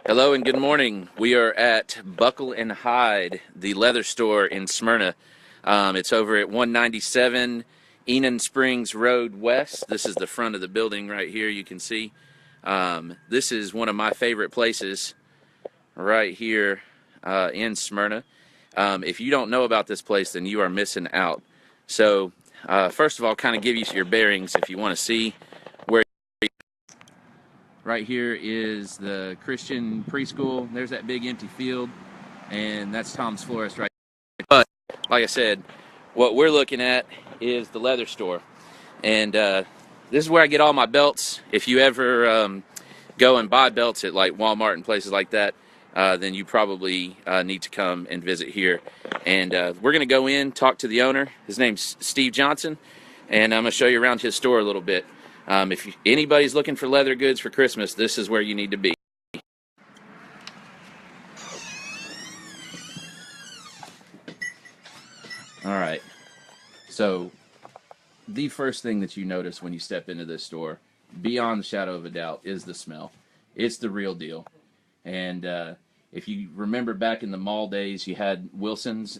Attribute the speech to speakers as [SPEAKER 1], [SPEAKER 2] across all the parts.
[SPEAKER 1] Hello and good morning. We are at Buckle and Hide, the leather store in Smyrna. It's over at 197 Enon Springs Road West. This is the front of the building right here, you can see. This is one of my favorite places right here in Smyrna. If you don't know about this place, then you are missing out. So, first of all, kind of give you your bearings if you want to see where. Right here is the Christian preschool. There's that big empty field, and that's Tom's Florist right there. But, like I said, what we're looking at is the leather store. And this is where I get all my belts. If you ever go and buy belts at like Walmart and places like that, then you probably need to come and visit here. And we're going to go in, talk to the owner. His name's Steve Johnson, and I'm going to show you around his store a little bit. If anybody's looking for leather goods for Christmas, this is where you need to be. All right. So, the first thing that you notice when you step into this store, beyond the shadow of a doubt, is the smell. It's the real deal. And if you remember back in the mall days, you had Wilson's.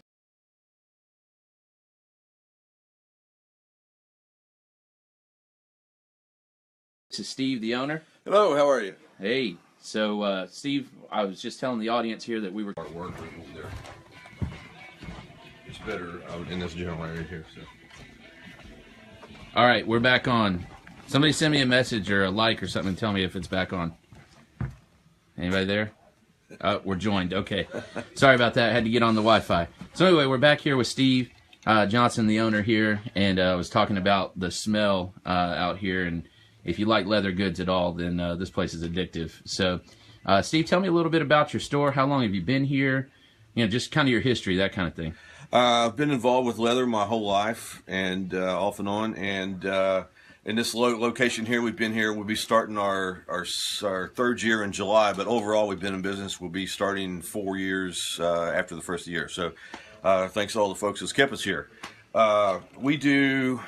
[SPEAKER 1] This is Steve, the owner.
[SPEAKER 2] Hello, how are you?
[SPEAKER 1] Hey, so Steve, I was just telling the audience here that we were
[SPEAKER 2] Artwork there. It's better out in this general area here. So.
[SPEAKER 1] All right, we're back on. Somebody send me a message or a like or something and tell me if it's back on. Anybody there? We're joined. Okay. Sorry about that. I had to get on the Wi-Fi. So anyway, we're back here with Steve Johnson, the owner here, and I was talking about the smell out here. And if you like leather goods at all, then this place is addictive. So, Steve, tell me a little bit about your store. How long have you been here? You know, just kind of your history, that kind of thing.
[SPEAKER 2] I've been involved with leather my whole life, and off and on. And in this location here, we've been here. We'll be starting our third year in July, but overall, we've been in business. We'll be starting 4 years after the first year. So, thanks to all the folks that's kept us here. We do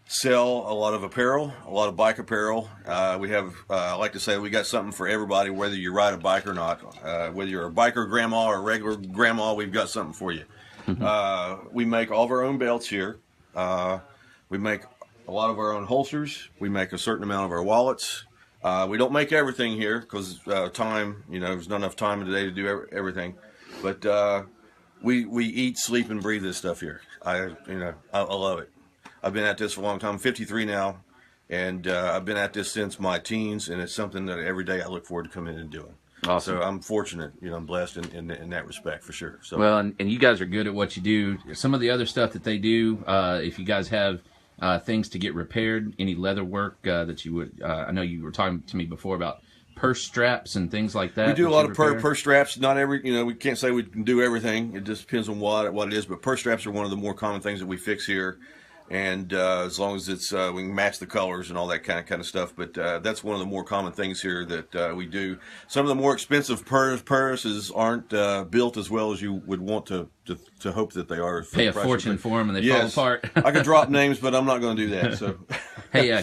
[SPEAKER 2] sell a lot of apparel, a lot of bike apparel. We have, I like to say, we got something for everybody, whether you ride a bike or not. Whether you're a biker grandma or a regular grandma, we've got something for you. We make all of our own belts here. We make a lot of our own holsters. We make a certain amount of our wallets. We don't make everything here because time, there's not enough time in the day to do everything. But we eat, sleep, and breathe this stuff here. I love it. I've been at this for a long time. I'm 53 now, and I've been at this since my teens, and it's something that every day I look forward to coming in and doing.
[SPEAKER 1] Awesome.
[SPEAKER 2] So I'm fortunate, I'm blessed in that respect for sure. So
[SPEAKER 1] well, and you guys are good at what you do. Some of the other stuff that they do, if you guys have things to get repaired, any leather work that you would, I know you were talking to me before about purse straps and things like that.
[SPEAKER 2] We do a lot of purse straps. Not every, we can't say we can do everything. It just depends on what it is. But purse straps are one of the more common things that we fix here. And as long as it's we can match the colors and all that kind of stuff, but that's one of the more common things here that we do. Some of the more expensive purses aren't built as well as you would want to hope that they are.
[SPEAKER 1] Pay a fortune for them and they fall apart.
[SPEAKER 2] I could drop names, but I'm not going to do that. So,
[SPEAKER 1] hey,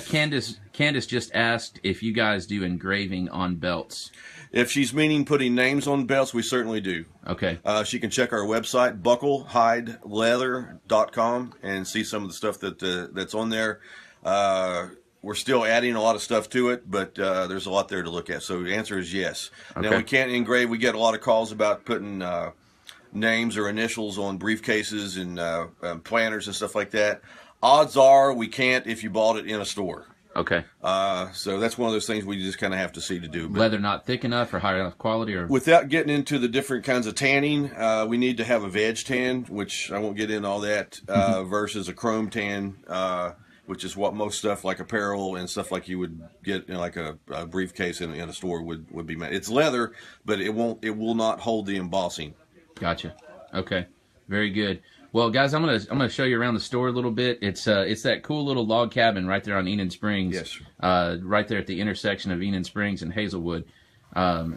[SPEAKER 1] Candace just asked if you guys do engraving on belts.
[SPEAKER 2] If she's meaning putting names on belts, we certainly do.
[SPEAKER 1] Okay.
[SPEAKER 2] She can check our website, bucklehideleather.com, and see some of the stuff that's on there. We're still adding a lot of stuff to it, but there's a lot there to look at. So the answer is yes.
[SPEAKER 1] Okay.
[SPEAKER 2] Now, we can't engrave. We get a lot of calls about putting names or initials on briefcases and planners and stuff like that. Odds are we can't if you bought it in a store.
[SPEAKER 1] Okay.
[SPEAKER 2] So that's one of those things we just kind of have to see to do. But
[SPEAKER 1] leather not thick enough or high enough quality, or
[SPEAKER 2] without getting into the different kinds of tanning, we need to have a veg tan, which I won't get into all that, versus a chrome tan, which is what most stuff like apparel and stuff like you would get in like a briefcase in a store would be made. It's leather, but it will not hold the embossing.
[SPEAKER 1] Gotcha. Okay. Very good. Well, guys, I'm gonna show you around the store a little bit. It's that cool little log cabin right there on Enon Springs.
[SPEAKER 2] Yes.
[SPEAKER 1] Right there at the intersection of Enon Springs and Hazelwood.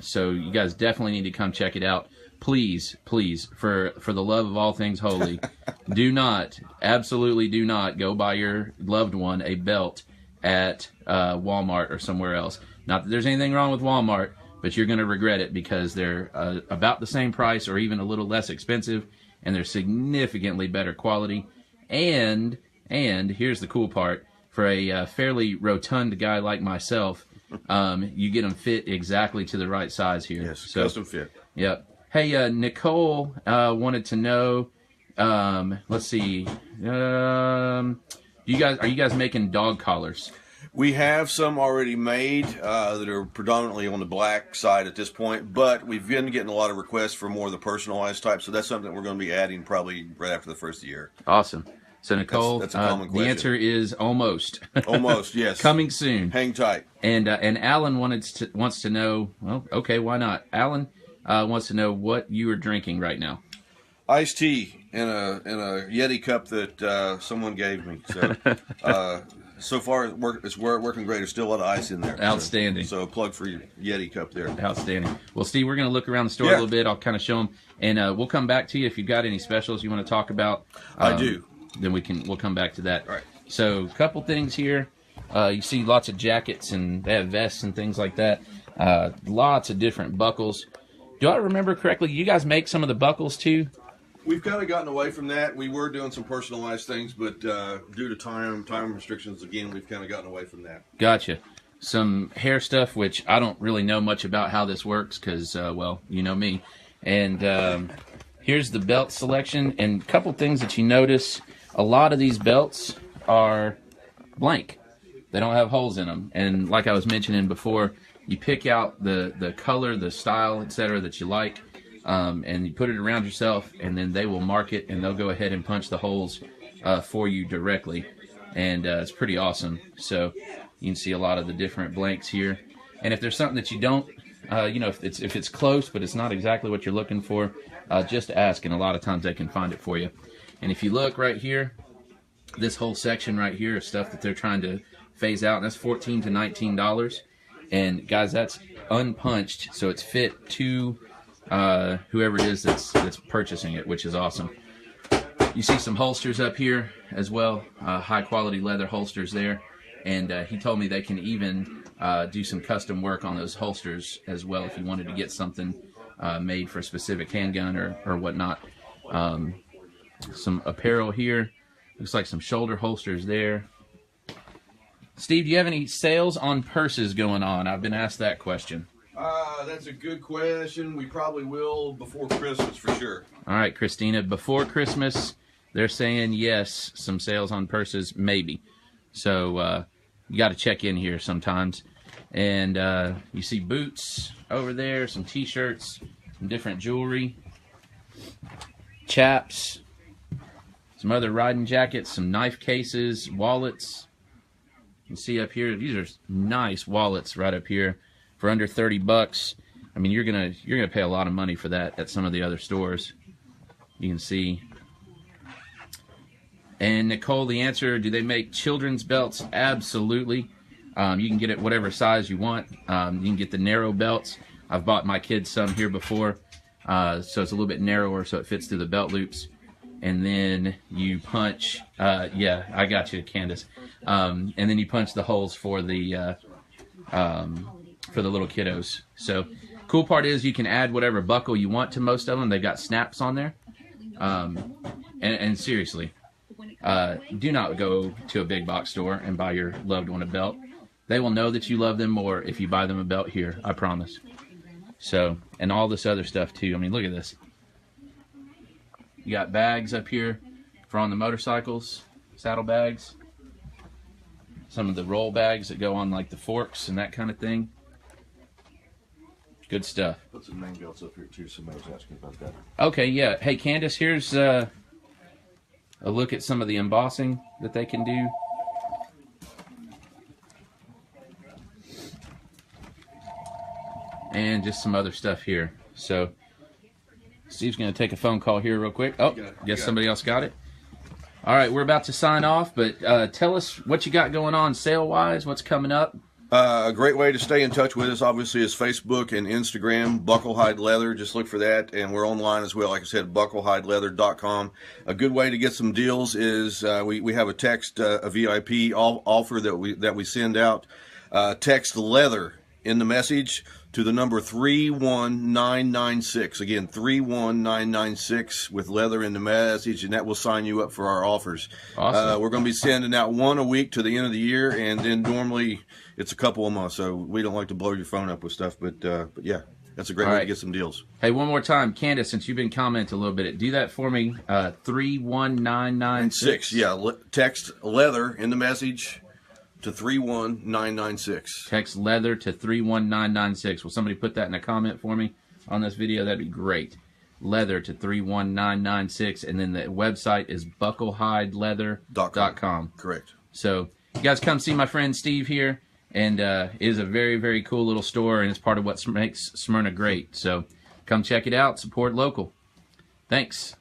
[SPEAKER 1] So you guys definitely need to come check it out. Please, for the love of all things holy, absolutely do not go buy your loved one a belt at Walmart or somewhere else. Not that there's anything wrong with Walmart, but you're going to regret it because they're about the same price or even a little less expensive, and they're significantly better quality. And here's the cool part: for a fairly rotund guy like myself, you get them fit exactly to the right size here.
[SPEAKER 2] Yes, so, custom fit.
[SPEAKER 1] Yep. Hey, Nicole wanted to know. Let's see. Are you guys making dog collars?
[SPEAKER 2] We have some already made that are predominantly on the black side at this point, but we've been getting a lot of requests for more of the personalized type, so that's something that we're going to be adding probably right after the first year.
[SPEAKER 1] Awesome. So, Nicole,
[SPEAKER 2] that's a common question.
[SPEAKER 1] The answer is almost.
[SPEAKER 2] Almost, yes.
[SPEAKER 1] Coming soon.
[SPEAKER 2] Hang tight.
[SPEAKER 1] And Alan wants to know, well, okay, why not? Alan wants to know what you are drinking right now.
[SPEAKER 2] Iced tea in a Yeti cup that someone gave me. So, so far, it's working great. There's still a lot of ice in there.
[SPEAKER 1] Outstanding.
[SPEAKER 2] So plug for your Yeti cup there.
[SPEAKER 1] Outstanding. Well, Steve, we're going to look around the store a little bit. I'll kind of show them, and we'll come back to you if you've got any specials you want to talk about.
[SPEAKER 2] I do.
[SPEAKER 1] Then we'll come back to that.
[SPEAKER 2] All right.
[SPEAKER 1] So, a couple things here. You see lots of jackets, and they have vests and things like that. Lots of different buckles. Do I remember correctly? You guys make some of the buckles too?
[SPEAKER 2] We've kind of gotten away from that. We were doing some personalized things, but due to time restrictions, again, we've kind of gotten away from that.
[SPEAKER 1] Gotcha. Some hair stuff, which I don't really know much about how this works because, well, you know me. And here's the belt selection. And a couple things that you notice, a lot of these belts are blank. They don't have holes in them. And like I was mentioning before, you pick out the color, the style, etc. that you like. And you put it around yourself, and then they will mark it, and they'll go ahead and punch the holes for you directly. And it's pretty awesome. So you can see a lot of the different blanks here. And if there's something that you don't, if it's close but it's not exactly what you're looking for, just ask, and a lot of times they can find it for you. And if you look right here, this whole section right here is stuff that they're trying to phase out, and that's $14 to $19. And guys, that's unpunched, so it's fit to whoever it is that's purchasing it, which is awesome. You see some holsters up here as well, high quality leather holsters there, and he told me they can even do some custom work on those holsters as well if you wanted to get something made for a specific handgun or whatnot. Some apparel here, looks like some shoulder holsters there. Steve, do you have any sales on purses going on? I've been asked that question.
[SPEAKER 2] That's a good question. We probably will before Christmas for sure.
[SPEAKER 1] All right, Christina, before Christmas, they're saying yes, some sales on purses, maybe. So you got to check in here sometimes. And you see boots over there, some T-shirts, some different jewelry, chaps, some other riding jackets, some knife cases, wallets. You see up here, these are nice wallets right up here. For under $30, I mean, you're gonna pay a lot of money for that at some of the other stores. You can see. And Nicole, the answer: do they make children's belts? Absolutely. You can get it whatever size you want. You can get the narrow belts. I've bought my kids some here before, so it's a little bit narrower, so it fits through the belt loops. And then you punch. Yeah, I got you, Candace. And then you punch the holes for the little kiddos. So cool part is you can add whatever buckle you want to most of them. They've got snaps on there. And seriously, do not go to a big box store and buy your loved one a belt. They will know that you love them more if you buy them a belt here, I promise. So, and all this other stuff too. I mean, look at this. You got bags up here for on the motorcycles, saddle bags. Some of the roll bags that go on like the forks and that kind of thing. Good stuff.
[SPEAKER 2] Put some name belts up here too. Somebody was asking about that.
[SPEAKER 1] Okay, yeah. Hey, Candace, here's a look at some of the embossing that they can do. And just some other stuff here. So, Steve's going to take a phone call here real quick. Oh, guess somebody else got it. All right, we're about to sign off, but tell us what you got going on sale-wise, what's coming up.
[SPEAKER 2] A great way to stay in touch with us, obviously, is Facebook and Instagram, Bucklehide Leather. Just look for that, and we're online as well. Like I said, bucklehideleather.com. A good way to get some deals is we have a text, a VIP offer that we send out. Text leather in the message to the number 31996. Again, 31996 with leather in the message, and that will sign you up for our offers.
[SPEAKER 3] Awesome.
[SPEAKER 2] We're going to be sending out one a week to the end of the year, and then normally it's a couple a month. So we don't like to blow your phone up with stuff, but yeah, that's a great way to get some deals.
[SPEAKER 3] Hey, one more time, Candace, since you've been commenting a little bit, do that for me. 31996.
[SPEAKER 2] Yeah, text leather in the message to 31996.
[SPEAKER 3] Text leather to 31996. Will somebody put that in a comment for me on this video? That'd be great. Leather to 31996, and then the website is bucklehideleather.com.
[SPEAKER 2] Correct.
[SPEAKER 3] So you guys come see my friend Steve here, and it is a very, very cool little store, and it's part of what makes Smyrna great. So come check it out. Support local. Thanks.